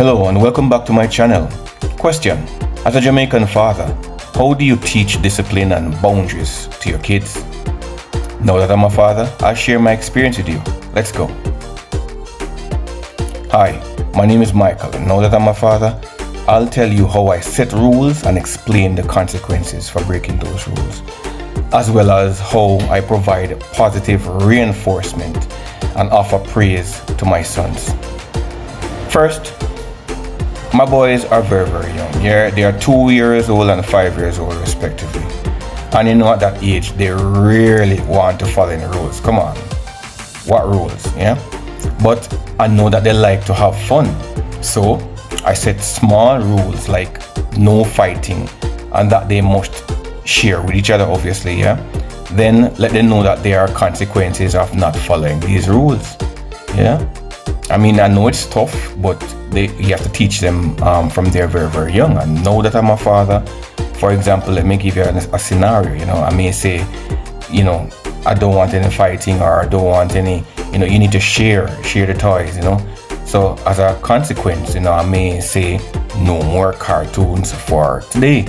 Hello and welcome back to my channel. Question: as a Jamaican father, how do you teach discipline and boundaries to your kids? Now that I'm a father, I'll share my experience with you. Let's go. Hi, my name is Michael, and now that I'm a father, I'll tell you how I set rules and explain the consequences for breaking those rules, as well as how I provide positive reinforcement and offer praise to my sons. First, my boys are very young. Yeah, they are 2 years old and 5 years old respectively. And you know, at that age, they really want to follow in the rules. Come on, what rules? Yeah, but I know that they like to have fun. So I set small rules like no fighting and that they must share with each other, obviously. Yeah, then let them know that there are consequences of not following these rules. Yeah, I mean, I know it's tough, but you have to teach them from they're very young. And now that I'm a father, for example, let me give you a scenario. You know, I may say, you know, I don't want any fighting, or I don't want any, you know, you need to share the toys, you know. So as a consequence, you know, I may say no more cartoons for today.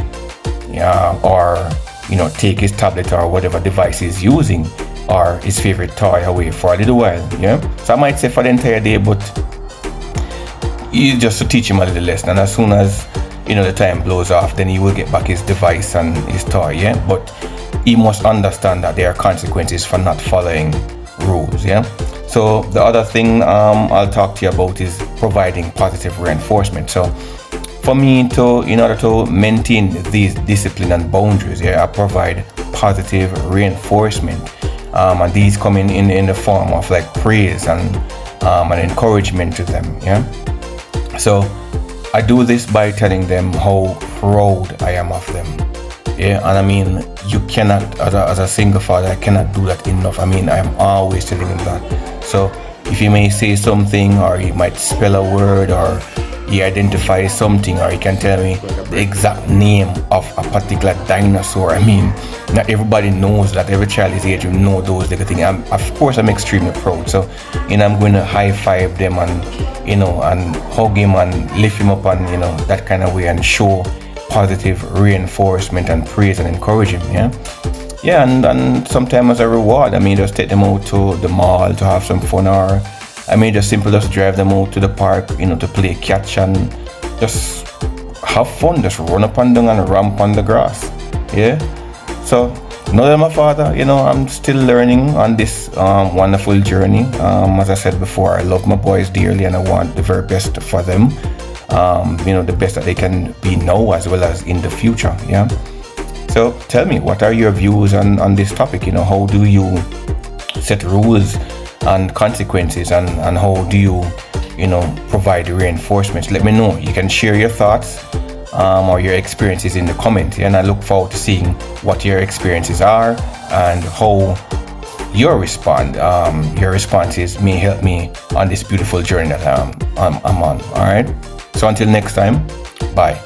Yeah, or, you know, take his tablet or whatever device he's using or his favorite toy away for a little while. Yeah, so I might say for the entire day, but you just to teach him a little lesson, and as soon as, you know, the time blows off, then he will get back his device and his toy. Yeah, but he must understand that there are consequences for not following rules. Yeah, so the other thing I'll talk to you about is providing positive reinforcement. So for me to, in order to maintain these discipline and boundaries, yeah, I provide positive reinforcement, and these come in the form of like praise and encouragement to them. Yeah, so I do this by telling them how proud I am of them. Yeah, and I mean, you cannot, as a single father, I cannot do that enough. I mean, I'm always telling them that. So if you may say something, or he might spell a word, or he identifies something, or he can tell me the exact name of a particular dinosaur. I mean, not everybody knows that. Every child is age to know those little things. Of course, I'm extremely proud. So, you know, I'm going to high five them and, you know, and hug him and lift him up and, you know, that kind of way, and show positive reinforcement and praise and encourage him. Yeah, and sometimes as a reward, I mean, just take them out to the mall to have some fun, or I may just drive them out to the park, you know, to play catch and just have fun, just run up and down and ramp on the grass. Yeah, so now that I'm a father, you know, I'm still learning on this wonderful journey. As I said before, I love my boys dearly, and I want the very best for them. You know, the best that they can be now as well as in the future. Yeah, so tell me, what are your views on this topic? You know, how do you set rules and consequences, and how do you, you know, provide reinforcements? Let me know. You can share your thoughts or your experiences in the comments, and I look forward to seeing what your experiences are and how your responses may help me on this beautiful journey that I'm on. All right, so until next time, bye.